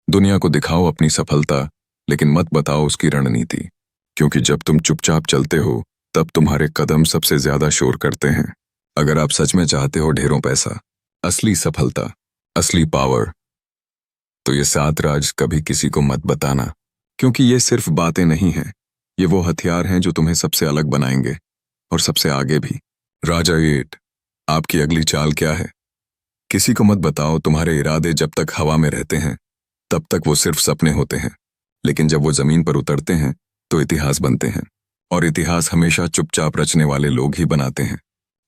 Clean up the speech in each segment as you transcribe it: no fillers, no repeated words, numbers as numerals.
दुनिया को दिखाओ अपनी सफलता, लेकिन मत बताओ उसकी रणनीति। क्योंकि जब तुम चुपचाप चलते हो, तब तुम्हारे कदम सबसे ज्यादा शोर करते हैं। अगर आप सच में चाहते हो ढेरों पैसा, असली सफलता, असली पावर, तो ये 7 राज कभी किसी को मत बताना। क्योंकि ये सिर्फ बातें नहीं हैं, ये वो हथियार हैं जो तुम्हें सबसे अलग बनाएंगे और सबसे आगे भी। राजा 8, आपकी अगली चाल क्या है? किसी को मत बताओ। तुम्हारे इरादे जब तक हवा में रहते हैं, तब तक वो सिर्फ सपने होते हैं। लेकिन जब वो जमीन पर उतरते हैं, तो इतिहास बनते हैं। और इतिहास हमेशा चुपचाप रचने वाले लोग ही बनाते हैं।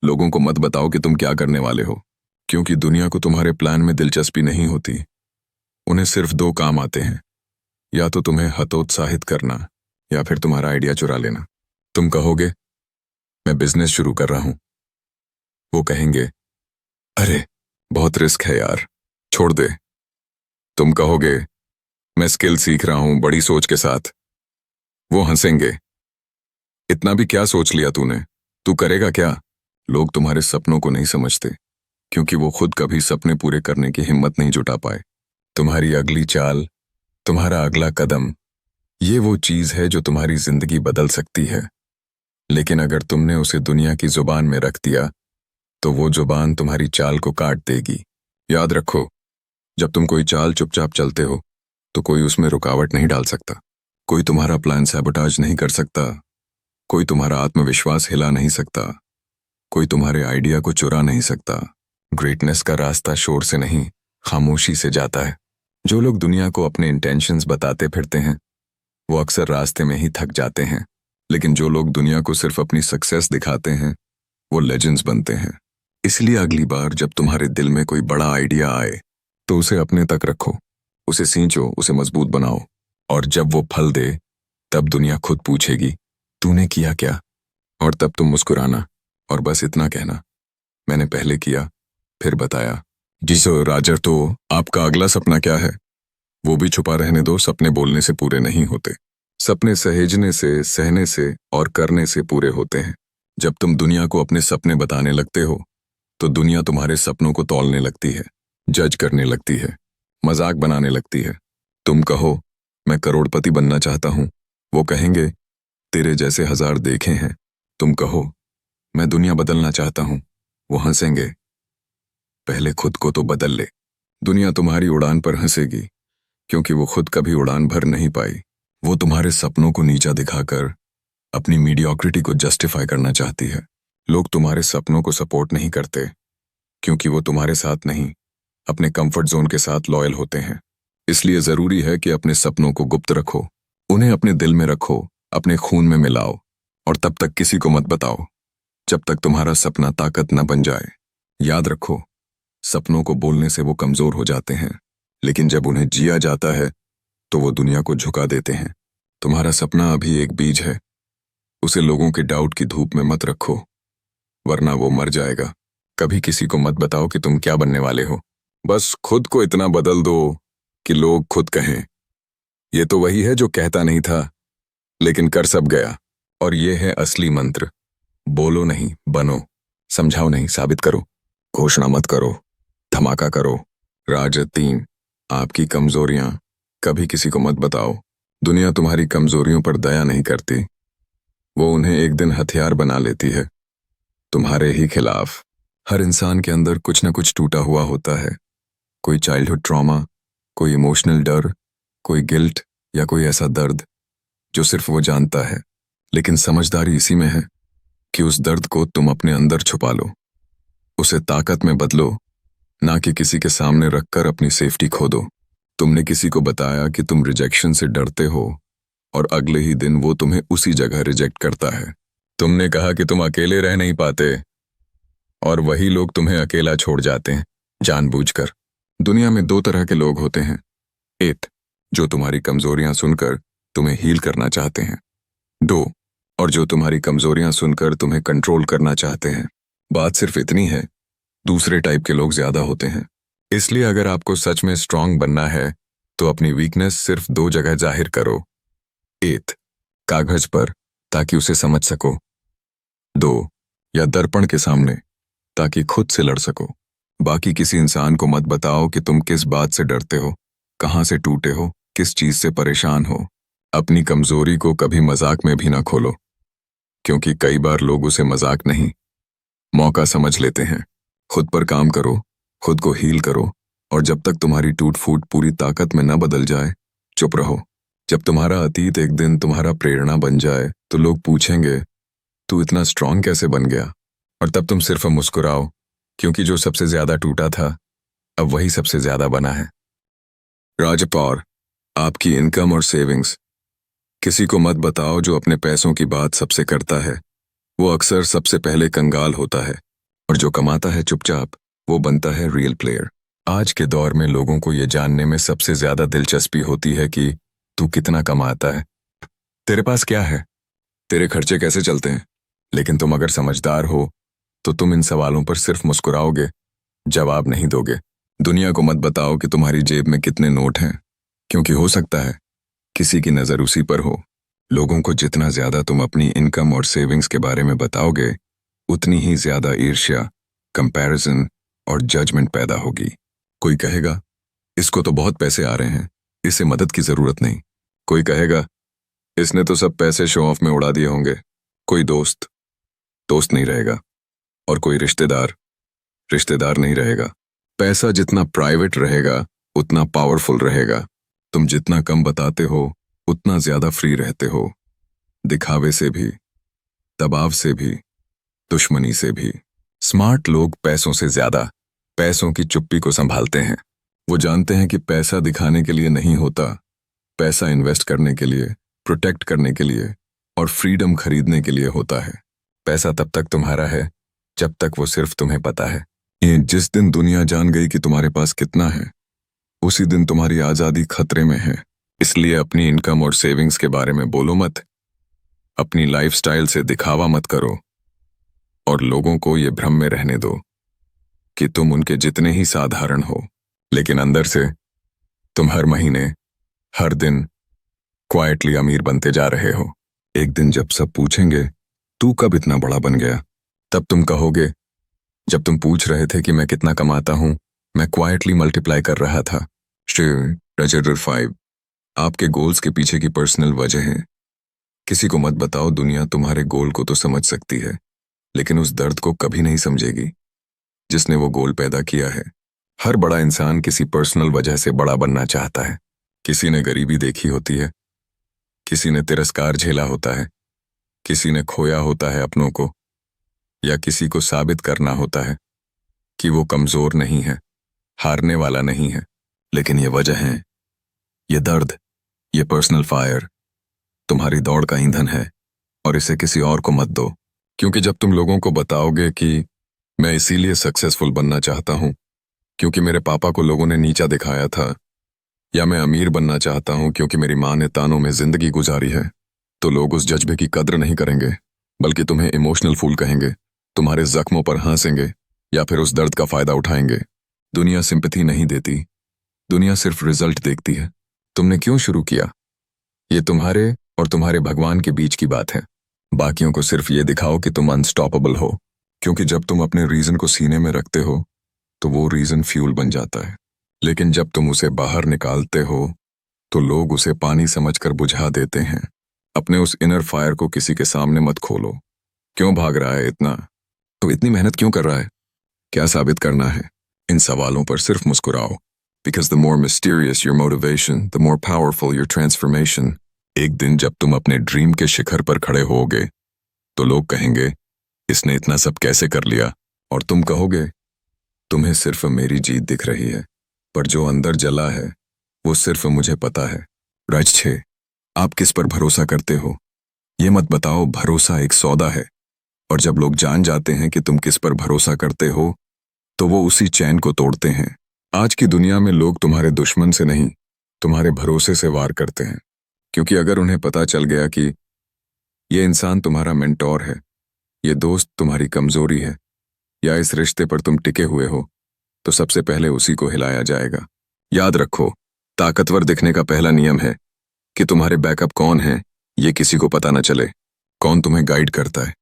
लोगों को मत बताओ कि तुम क्या करने वाले हो, क्योंकि दुनिया को तुम्हारे प्लान में दिलचस्पी नहीं होती। उन्हें सिर्फ 2 काम आते हैं, या तो तुम्हें हतोत्साहित करना, या फिर तुम्हारा आइडिया चुरा लेना। तुम कहोगे, मैं बिजनेस शुरू कर रहा हूं। वो कहेंगे, अरे बहुत रिस्क है यार, छोड़ दे। तुम कहोगे, मैं स्किल सीख रहा हूं बड़ी सोच के साथ। वो हंसेंगे, इतना भी क्या सोच लिया तूने, तू करेगा क्या? लोग तुम्हारे सपनों को नहीं समझते, क्योंकि वो खुद कभी सपने पूरे करने की हिम्मत नहीं जुटा पाए। तुम्हारी अगली चाल, तुम्हारा अगला कदम, ये वो चीज है जो तुम्हारी जिंदगी बदल सकती है। लेकिन अगर तुमने उसे दुनिया की जुबान में रख दिया, तो वो जुबान तुम्हारी चाल को काट देगी। याद रखो, जब तुम कोई चाल चुपचाप चलते हो, तो कोई उसमें रुकावट नहीं डाल सकता। कोई तुम्हारा प्लान सैबोटाज नहीं कर सकता। कोई तुम्हारा आत्मविश्वास हिला नहीं सकता। कोई तुम्हारे आइडिया को चुरा नहीं सकता। ग्रेटनेस का रास्ता शोर से नहीं, खामोशी से जाता है। जो लोग दुनिया को अपने इंटेंशंस बताते फिरते हैं, वो अक्सर रास्ते में ही थक जाते हैं। लेकिन जो लोग दुनिया को सिर्फ अपनी सक्सेस दिखाते हैं, वो लेजेंड्स बनते हैं। इसलिए अगली बार जब तुम्हारे दिल में कोई बड़ा आइडिया आए, तो उसे अपने तक रखो, उसे सींचो, उसे मजबूत बनाओ। और जब वो फल दे, तब दुनिया खुद पूछेगी, तूने किया क्या? और तब तुम मुस्कुराना और बस इतना कहना, मैंने पहले किया, फिर बताया। जी सर राजर, तो आपका अगला सपना क्या है? वो भी छुपा रहने दो, सपने बोलने से पूरे नहीं होते। सपने सहेजने से, सहने से और करने से पूरे होते हैं। जब तुम दुनिया को अपने सपने बताने लगते हो, तो दुनिया तुम्हारे सपनों को तौलने लगती है, जज करने लगती है, मजाक बनाने लगती है। तुम कहो, मैं करोड़पति बनना चाहता हूं। वो कहेंगे, तेरे जैसे 1000 देखे हैं। तुम कहो, मैं दुनिया बदलना चाहता हूं। वो हंसेंगे, पहले खुद को तो बदल ले। दुनिया तुम्हारी उड़ान पर हंसेगी, क्योंकि वो खुद कभी उड़ान भर नहीं पाई। वो तुम्हारे सपनों को नीचा दिखाकर अपनी मीडियोक्रिटी को जस्टिफाई करना चाहती है। लोग तुम्हारे सपनों को सपोर्ट नहीं करते, क्योंकि वो तुम्हारे साथ नहीं, अपने कंफर्ट जोन के साथ लॉयल होते हैं। इसलिए जरूरी है कि अपने सपनों को गुप्त रखो, उन्हें अपने दिल में रखो, अपने खून में मिलाओ, और तब तक किसी को मत बताओ, जब तक तुम्हारा सपना ताकत न बन जाए। याद रखो, सपनों को बोलने से वो कमजोर हो जाते हैं, लेकिन जब उन्हें जिया जाता है, तो वो दुनिया को झुका देते हैं। तुम्हारा सपना अभी एक बीज है, उसे लोगों के डाउट की धूप में मत रखो, वरना वो मर जाएगा। कभी किसी को मत बताओ कि तुम क्या बनने वाले हो। बस खुद को इतना बदल दो कि लोग खुद कहें, ये तो वही है जो कहता नहीं था, लेकिन कर सब गया। और ये है असली मंत्र, बोलो नहीं, बनो। समझाओ नहीं, साबित करो। घोषणा मत करो, धमाका करो। राज 3, आपकी कमजोरियां कभी किसी को मत बताओ। दुनिया तुम्हारी कमजोरियों पर दया नहीं करती, वो उन्हें एक दिन हथियार बना लेती है, तुम्हारे ही खिलाफ। हर इंसान के अंदर कुछ न कुछ टूटा हुआ होता है। कोई चाइल्डहुड ट्रॉमा, कोई इमोशनल डर, कोई गिल्ट, या कोई ऐसा दर्द जो सिर्फ वो जानता है। लेकिन समझदारी इसी में है कि उस दर्द को तुम अपने अंदर छुपा लो, उसे ताकत में बदलो, ना कि किसी के सामने रखकर अपनी सेफ्टी खो दो। तुमने किसी को बताया कि तुम रिजेक्शन से डरते हो, और अगले ही दिन वो तुम्हें उसी जगह रिजेक्ट करता है। तुमने कहा कि तुम अकेले रह नहीं पाते, और वही लोग तुम्हें अकेला छोड़ जाते हैं, जानबूझकर। दुनिया में 2 तरह के लोग होते हैं। एक, जो तुम्हारी कमजोरियां सुनकर तुम्हें हील करना चाहते हैं। 2, और जो तुम्हारी कमजोरियां सुनकर तुम्हें कंट्रोल करना चाहते हैं। बात सिर्फ इतनी है, दूसरे टाइप के लोग ज्यादा होते हैं। इसलिए अगर आपको सच में स्ट्रांग बनना है, तो अपनी वीकनेस सिर्फ 2 जगह जाहिर करो। 1, कागज पर, ताकि उसे समझ सको। 2, या दर्पण के सामने, ताकि खुद से लड़ सको। बाकी किसी इंसान को मत बताओ कि तुम किस बात से डरते हो। कहाँ से टूटे हो, किस चीज से परेशान हो। अपनी कमजोरी को कभी मजाक में भी ना खोलो, क्योंकि कई बार लोग उसे मजाक नहीं, मौका समझ लेते हैं। खुद पर काम करो, खुद को हील करो, और जब तक तुम्हारी टूट फूट पूरी ताकत में न बदल जाए, चुप रहो। जब तुम्हारा अतीत एक दिन तुम्हारा प्रेरणा बन जाए तो लोग पूछेंगे, तू इतना स्ट्रांग कैसे बन गया? और तब तुम सिर्फ मुस्कुराओ, क्योंकि जो सबसे ज्यादा टूटा था अब वही सबसे ज्यादा बना है। राजपाल, आपकी इनकम और सेविंग्स। किसी को मत बताओ जो अपने पैसों की बात सबसे करता है, वो अक्सर सबसे पहले कंगाल होता है, और जो कमाता है चुपचाप, वो बनता है रियल प्लेयर। आज के दौर में लोगों को ये जानने में सबसे ज्यादा दिलचस्पी होती है कि तू कितना कमाता है, तेरे पास क्या है, तेरे खर्चे कैसे चलते हैं। लेकिन तुम अगर समझदार हो तो तुम इन सवालों पर सिर्फ मुस्कुराओगे, जवाब नहीं दोगे। दुनिया को मत बताओ कि तुम्हारी जेब में कितने नोट हैं, क्योंकि हो सकता है किसी की नजर उसी पर हो। लोगों को जितना ज्यादा तुम अपनी इनकम और सेविंग्स के बारे में बताओगे, उतनी ही ज्यादा ईर्ष्या, कंपैरिजन और जजमेंट पैदा होगी। कोई कहेगा, इसको तो बहुत पैसे आ रहे हैं, इसे मदद की जरूरत नहीं। कोई कहेगा, इसने तो सब पैसे शो ऑफ में उड़ा दिए होंगे। कोई दोस्त दोस्त नहीं रहेगा, और कोई रिश्तेदार रिश्तेदार नहीं रहेगा। पैसा जितना प्राइवेट रहेगा उतना पावरफुल रहेगा। तुम जितना कम बताते हो उतना ज्यादा फ्री रहते हो, दिखावे से भी, दबाव से भी, दुश्मनी से भी। स्मार्ट लोग पैसों से ज्यादा पैसों की चुप्पी को संभालते हैं। वो जानते हैं कि पैसा दिखाने के लिए नहीं होता, पैसा इन्वेस्ट करने के लिए, प्रोटेक्ट करने के लिए और फ्रीडम खरीदने के लिए होता है। पैसा तब तक तुम्हारा है जब तक वो सिर्फ तुम्हें पता है। जिस दिन दुनिया जान गई कि तुम्हारे पास कितना है, उसी दिन तुम्हारी आजादी खतरे में है। इसलिए अपनी इनकम और सेविंग्स के बारे में बोलो मत, अपनी लाइफस्टाइल से दिखावा मत करो, और लोगों को ये भ्रम में रहने दो कि तुम उनके जितने ही साधारण हो, लेकिन अंदर से तुम हर महीने, हर दिन क्वाइटली अमीर बनते जा रहे हो। एक दिन जब सब पूछेंगे, तू कब इतना बड़ा बन गया, तब तुम कहोगे, जब तुम पूछ रहे थे कि मैं कितना कमाता हूं, मैं क्वाइटली मल्टीप्लाई कर रहा था। रजिस्टर 5, आपके गोल्स के पीछे की पर्सनल वजह है। किसी को मत बताओ, दुनिया तुम्हारे गोल को तो समझ सकती है, लेकिन उस दर्द को कभी नहीं समझेगी जिसने वो गोल पैदा किया है। हर बड़ा इंसान किसी पर्सनल वजह से बड़ा बनना चाहता है। किसी ने गरीबी देखी होती है, किसी ने तिरस्कार झेला होता है, किसी ने खोया होता है अपनों को, या किसी को साबित करना होता है कि वो कमजोर नहीं है, हारने वाला नहीं है। लेकिन ये वजह है, ये दर्द, ये पर्सनल फायर तुम्हारी दौड़ का ईंधन है, और इसे किसी और को मत दो। क्योंकि जब तुम लोगों को बताओगे कि मैं इसीलिए सक्सेसफुल बनना चाहता हूं क्योंकि मेरे पापा को लोगों ने नीचा दिखाया था, या मैं अमीर बनना चाहता हूं क्योंकि मेरी माँ ने तानों में जिंदगी गुजारी है, तो लोग उस जज्बे की कद्र नहीं करेंगे, बल्कि तुम्हें इमोशनल फूल कहेंगे, तुम्हारे जख्मों पर हंसेंगे, या फिर उस दर्द का फायदा उठाएंगे। दुनिया सिंपैथी नहीं देती, दुनिया सिर्फ रिजल्ट देखती है। तुमने क्यों शुरू किया, ये तुम्हारे और तुम्हारे भगवान के बीच की बात है। बाकियों को सिर्फ ये दिखाओ कि तुम अनस्टॉपेबल हो, क्योंकि जब तुम अपने रीजन को सीने में रखते हो तो वो रीजन फ्यूल बन जाता है। लेकिन जब तुम उसे बाहर निकालते हो तो लोग उसे पानी समझकर बुझा देते हैं। अपने उस इनर फायर को किसी के सामने मत खोलो। क्यों भाग रहा है इतना, तो इतनी मेहनत क्यों कर रहा है, क्या साबित करना है? इन सवालों पर सिर्फ मुस्कुराओ। Because the more mysterious your motivation, the more powerful your transformation. एक दिन जब तुम अपने ड्रीम के शिखर पर खड़े होगे तो लोग कहेंगे, इसने इतना सब कैसे कर लिया? और तुम कहोगे, तुम्हें सिर्फ मेरी जीत दिख रही है, पर जो अंदर जला है वो सिर्फ मुझे पता है। राज 6, आप किस पर भरोसा करते हो? ये मत बताओ, भरोसा एक सौदा है, और जब लोग जान जाते हैं कि तुम किस पर भरोसा करते हो तो वो उसी चैन को तोड़ते हैं। आज की दुनिया में लोग तुम्हारे दुश्मन से नहीं, तुम्हारे भरोसे से वार करते हैं, क्योंकि अगर उन्हें पता चल गया कि ये इंसान तुम्हारा मेंटोर है, ये दोस्त तुम्हारी कमजोरी है, या इस रिश्ते पर तुम टिके हुए हो, तो सबसे पहले उसी को हिलाया जाएगा। याद रखो, ताकतवर दिखने का पहला नियम है कि तुम्हारे बैकअप कौन है ये किसी को पता न चले। कौन तुम्हें गाइड करता है,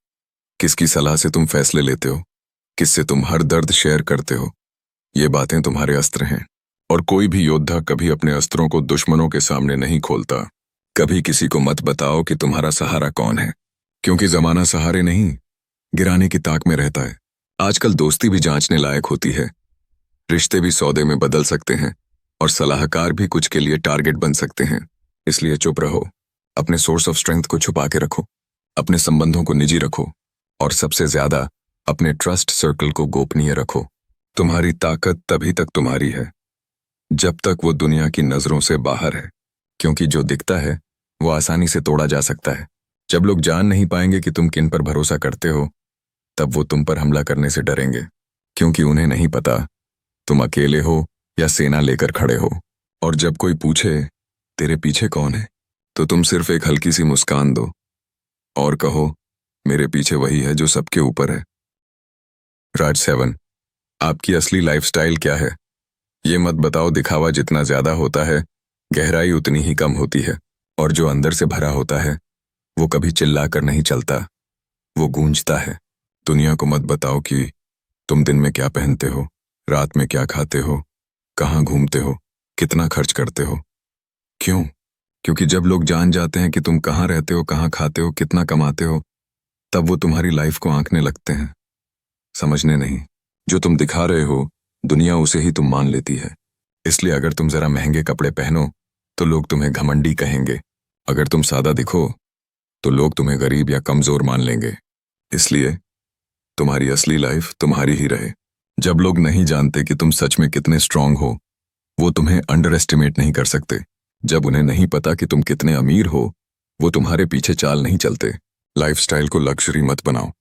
किसकी सलाह से तुम फैसले लेते हो, किससे तुम हर दर्द शेयर करते हो, ये बातें तुम्हारे अस्त्र हैं। और कोई भी योद्धा कभी अपने अस्त्रों को दुश्मनों के सामने नहीं खोलता। कभी किसी को मत बताओ कि तुम्हारा सहारा कौन है, क्योंकि जमाना सहारे नहीं, गिराने की ताक में रहता है। आजकल दोस्ती भी जांचने लायक होती है, रिश्ते भी सौदे में बदल सकते हैं, और सलाहकार भी कुछ के लिए टारगेट बन सकते हैं। इसलिए चुप रहो, अपने सोर्स ऑफ स्ट्रेंथ को छुपा के रखो, अपने संबंधों को निजी रखो, और सबसे ज्यादा अपने ट्रस्ट सर्कल को गोपनीय रखो। तुम्हारी ताकत तभी तक तुम्हारी है जब तक वो दुनिया की नजरों से बाहर है, क्योंकि जो दिखता है वो आसानी से तोड़ा जा सकता है। जब लोग जान नहीं पाएंगे कि तुम किन पर भरोसा करते हो, तब वो तुम पर हमला करने से डरेंगे, क्योंकि उन्हें नहीं पता तुम अकेले हो या सेना लेकर खड़े हो। और जब कोई पूछे तेरे पीछे कौन है, तो तुम सिर्फ एक हल्की सी मुस्कान दो और कहो, मेरे पीछे वही है जो सबके ऊपर है। राज 7, आपकी असली लाइफस्टाइल क्या है? ये मत बताओ। दिखावा जितना ज्यादा होता है, गहराई उतनी ही कम होती है। और जो अंदर से भरा होता है, वो कभी चिल्लाकर नहीं चलता, वो गूंजता है। दुनिया को मत बताओ कि तुम दिन में क्या पहनते हो, रात में क्या खाते हो, कहाँ घूमते हो, कितना खर्च करते हो। क्यों? क्योंकि जब लोग जान जाते हैं कि तुम कहाँ रहते हो, कहाँ खाते हो, कितना कमाते हो, तब वो तुम्हारी लाइफ को आंकने लगते हैं, समझने नहीं। जो तुम दिखा रहे हो, दुनिया उसे ही तुम मान लेती है। इसलिए अगर तुम जरा महंगे कपड़े पहनो तो लोग तुम्हें घमंडी कहेंगे, अगर तुम सादा दिखो तो लोग तुम्हें गरीब या कमजोर मान लेंगे। इसलिए तुम्हारी असली लाइफ तुम्हारी ही रहे। जब लोग नहीं जानते कि तुम सच में कितने स्ट्रांग हो, वो तुम्हें अंडर एस्टिमेट नहीं कर सकते। जब उन्हें नहीं पता कि तुम कितने अमीर हो, वो तुम्हारे पीछे चाल नहीं चलते। लाइफस्टाइल को लग्जरी मत बनाओ,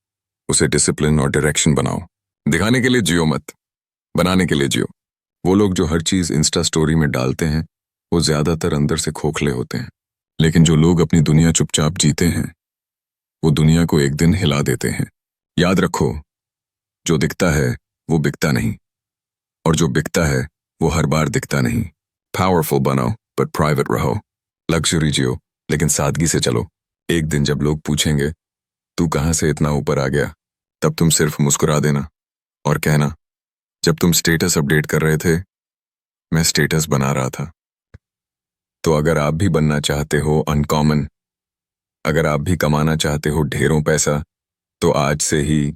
उसे डिसिप्लिन और डायरेक्शन बनाओ। दिखाने के लिए जियो मत, बनाने के लिए जियो। वो लोग जो हर चीज इंस्टा स्टोरी में डालते हैं, वो ज्यादातर अंदर से खोखले होते हैं। लेकिन जो लोग अपनी दुनिया चुपचाप जीते हैं, वो दुनिया को एक दिन हिला देते हैं। याद रखो, जो दिखता है वो बिकता नहीं, और जो बिकता है वो हर बार दिखता नहीं। पावरफुल बनो बट प्राइवेट रहो। लग्जरी जियो लेकिन सादगी से चलो। एक दिन जब लोग पूछेंगे तू कहाँ से इतना ऊपर आ गया, तब तुम सिर्फ मुस्कुरा देना और कहना, जब तुम स्टेटस अपडेट कर रहे थे, मैं स्टेटस बना रहा था। तो अगर आप भी बनना चाहते हो अनकॉमन, अगर आप भी कमाना चाहते हो ढेरों पैसा, तो आज से ही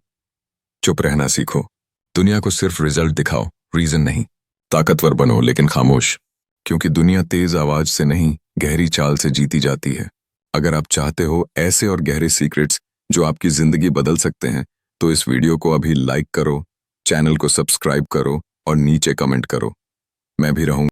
चुप रहना सीखो। दुनिया को सिर्फ रिजल्ट दिखाओ, रीजन नहीं। ताकतवर बनो लेकिन खामोश, क्योंकि दुनिया तेज आवाज से नहीं, गहरी चाल से जीती जाती है। अगर आप चाहते हो ऐसे और गहरे सीक्रेट्स जो आपकी जिंदगी बदल सकते हैं, तो इस वीडियो को अभी लाइक करो, चैनल को सब्सक्राइब करो और नीचे कमेंट करो। मैं भी रहूंगा।